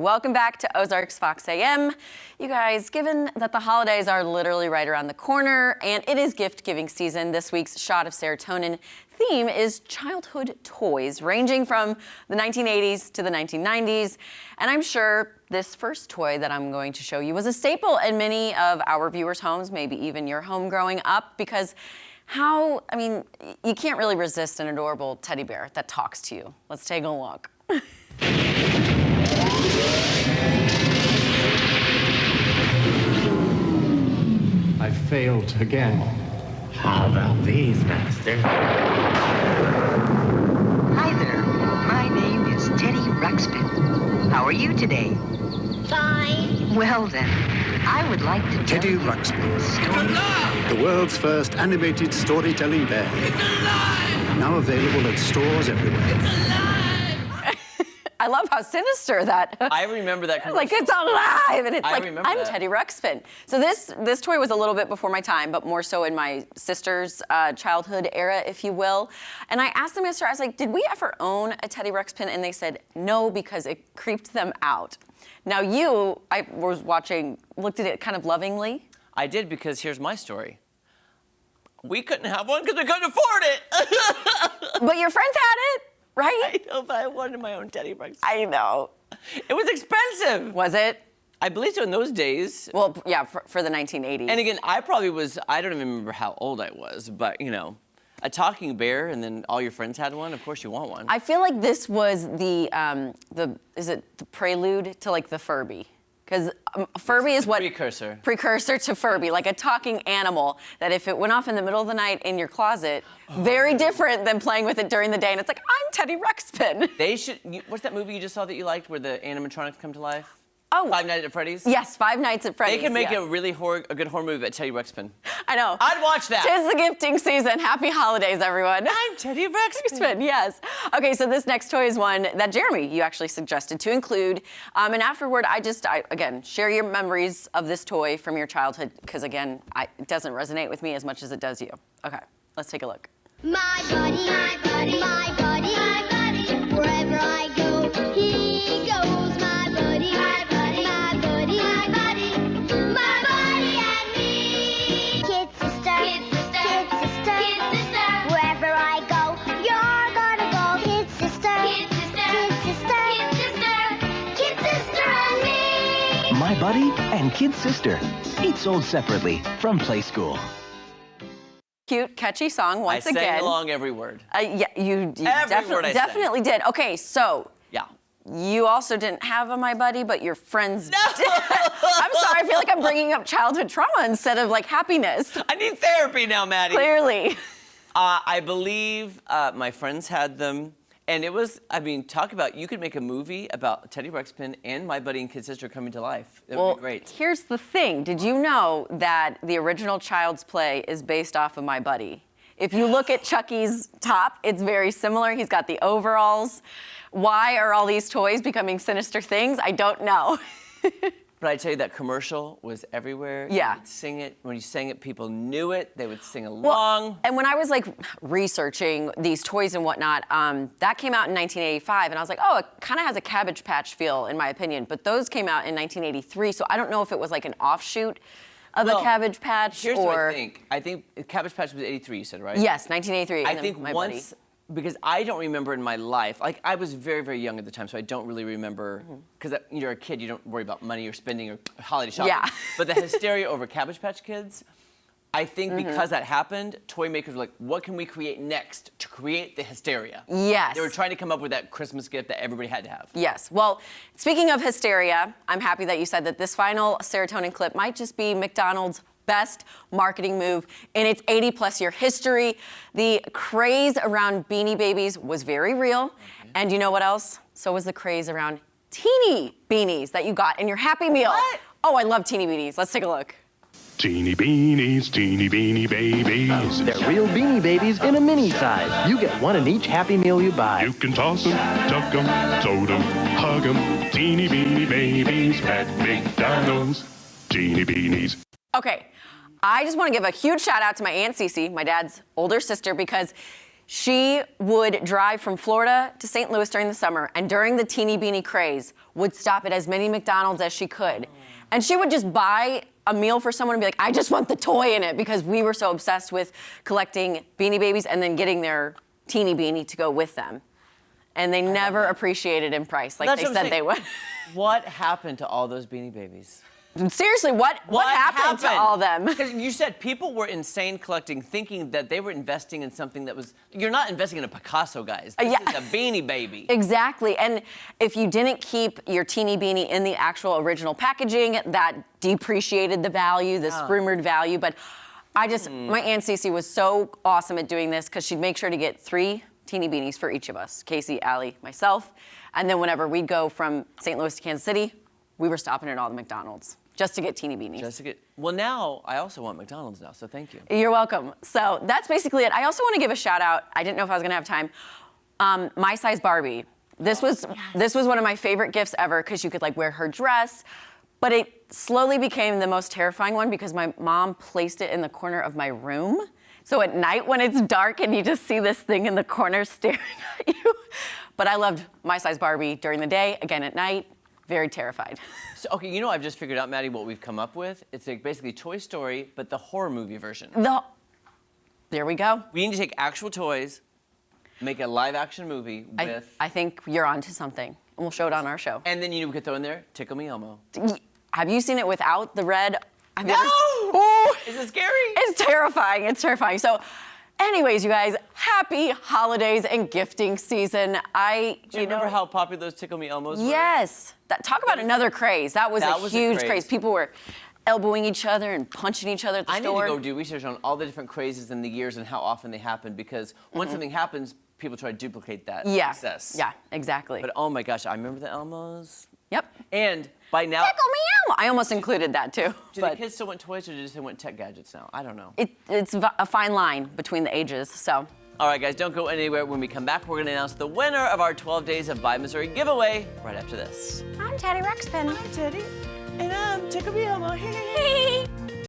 Welcome back to Ozarks Fox AM. You guys, given that the holidays are literally right around the corner and it is gift-giving season, this week's Shot of Serotonin theme is childhood toys, ranging from the 1980s to the 1990s. And I'm sure this first toy that I'm going to show you was a staple in many of our viewers' homes, maybe even your home growing up, because you can't really resist an adorable teddy bear that talks to you. Let's take a look. I failed again. How about these, Master? Hi there. My name is Teddy Ruxpin. How are you today? Fine. Well then, I would like to Teddy tell you Ruxpin. story. The world's first animated storytelling bear. It's alive! Now available at stores everywhere. It's alive! I love how sinister that. I remember that commercial. Like, it's alive, and it's I like, remember I'm that. Teddy Ruxpin. So this toy was a little bit before my time, but more so in my sister's childhood era, if you will. And I asked them yesterday, I was like, did we ever own a Teddy Ruxpin? And they said no, because it creeped them out. Now I was watching, looked at it kind of lovingly. I did, because here's my story. We couldn't have one because we couldn't afford it. But your friends had it, right? I know, but I wanted my own Teddy Ruxpin. I know. It was expensive. Was it? I believe so in those days. Well, yeah, for the 1980s. And again, I don't even remember how old I was, but you know, a talking bear and then all your friends had one, of course you want one. I feel like this was the prelude to like the Furby? Because Furby is what? Precursor to Furby, like a talking animal that if it went off in the middle of the night in your closet, very different than playing with it during the day. And it's like, I'm Teddy Ruxpin. What's that movie you just saw that you liked where the animatronics come to life? Oh. Five Nights at Freddy's? Yes, Five Nights at Freddy's. They can make a good horror movie at Teddy Ruxpin. I know. I'd watch that. 'Tis the gifting season. Happy holidays, everyone. I'm Teddy Ruxpin. Yes. Okay, so this next toy is one that Jeremy, you actually suggested to include. And afterward, again, share your memories of this toy from your childhood, because again, it doesn't resonate with me as much as it does you. Okay, let's take a look. My buddy, my buddy, my buddy, my buddy. Wherever I go, he goes. My buddy, my buddy, my buddy, my buddy. My buddy and me. Kid sister, kid sister, kid sister, kid sister. Wherever I go, you're gonna go. Kid sister, kid sister, kid sister, kid sister, kid sister and me. My Buddy and Kid Sister. Each sold separately from Play School. Cute, catchy song once again. I sang along every word. Yeah, you Every word I sang. definitely did. Okay, so. Yeah. You also didn't have a My Buddy, but your friends did. I'm sorry, I feel like I'm bringing up childhood trauma instead of like happiness. I need therapy now, Maddie. Clearly. I believe my friends had them. And it was, talk about, you could make a movie about Teddy Ruxpin and My Buddy and Kid Sister coming to life. That would be great. Here's the thing. Did you know that the original Child's Play is based off of My Buddy? If you look at Chucky's top, it's very similar. He's got the overalls. Why are all these toys becoming sinister things? I don't know. But I tell you, that commercial was everywhere. Yeah. You would sing it. When you sang it, people knew it. They would sing along. Well, and when I was like researching these toys and whatnot, that came out in 1985, and I was like, oh, it kind of has a Cabbage Patch feel, in my opinion. But those came out in 1983, so I don't know if it was like an offshoot of a Cabbage Patch. Here's what I think. I think Cabbage Patch was 83, you said, right? Yes, 1983. I think once, because I don't remember in my life, like I was very, very young at the time, so I don't really remember, because you're a kid, you don't worry about money or spending or holiday shopping. Yeah. But the hysteria over Cabbage Patch Kids, I think because that happened, toy makers were like, what can we create next to create the hysteria? Yes. They were trying to come up with that Christmas gift that everybody had to have. Yes. Well, speaking of hysteria, I'm happy that you said that this final Serotonin clip might just be McDonald's best marketing move in its 80-plus year history. The craze around Beanie Babies was very real. And you know what else? So was the craze around teeny beanies that you got in your Happy Meal. What? Oh, I love teeny beanies. Let's take a look. Teeny beanies, teeny beanie babies. They're real Beanie Babies in a mini size. You get one in each Happy Meal you buy. You can toss 'em, tuck 'em, tote 'em, hug 'em. Teeny beanie babies at McDonald's. Teeny beanies. Okay, I just want to give a huge shout out to my Aunt Cece, my dad's older sister, because She would drive from Florida to St. Louis during the summer, and during the teeny beanie craze, would stop at as many McDonald's as she could. And she would just buy a meal for someone and be like, I just want the toy in it, because we were so obsessed with collecting Beanie Babies and then getting their teeny beanie to go with them. And they never appreciated in price like they said they would. What happened to all those Beanie Babies? Seriously, what happened to all them? Because you said people were insane collecting, thinking that they were investing in something that was. You're not investing in a Picasso, guys. This is a Beanie Baby. Exactly. And if you didn't keep your teeny beanie in the actual original packaging, that depreciated the value, this rumored value. But my Aunt Cece was so awesome at doing this, because she'd make sure to get 3 teeny beanies for each of us, Casey, Allie, myself. And then whenever we'd go from St. Louis to Kansas City, we were stopping at all the McDonald's just to get teeny beanies. Well, now I also want McDonald's now, so thank you. You're welcome. So that's basically it. I also want to give a shout out. I didn't know if I was gonna have time. My Size Barbie. This was one of my favorite gifts ever, because you could like wear her dress, but it slowly became the most terrifying one because my mom placed it in the corner of my room. So at night when it's dark and you just see this thing in the corner staring at you. But I loved My Size Barbie during the day, again at night. Very terrified. So, okay, you know, I've just figured out, Maddie, what we've come up with. It's like basically Toy Story, but the horror movie version. There we go. We need to take actual toys, make a live-action movie with. I think you're onto something, and we'll show it on our show. And then we could throw in there Tickle Me Elmo. Have you seen it without the red? No! Is it scary? It's terrifying. It's terrifying. So. Anyways, you guys, happy holidays and gifting season. Do you remember how popular those Tickle Me Elmos were? Yes. Talk about another craze. That was a huge craze. People were elbowing each other and punching each other at the store. I need to go do research on all the different crazes in the years and how often they happen, because once something happens, people try to duplicate that success. Yeah, exactly. But oh my gosh, I remember the Elmos. Yep. And by now. Tickle Me Elmo. I almost included that too. Do the kids still want toys, or do they want tech gadgets now? I don't know. It's a fine line between the ages, so. All right, guys, don't go anywhere. When we come back, we're going to announce the winner of our 12 Days of Vibe Missouri giveaway right after this. I'm Teddy Ruxpin. I'm Teddy. And I'm Tickle Me Elmo.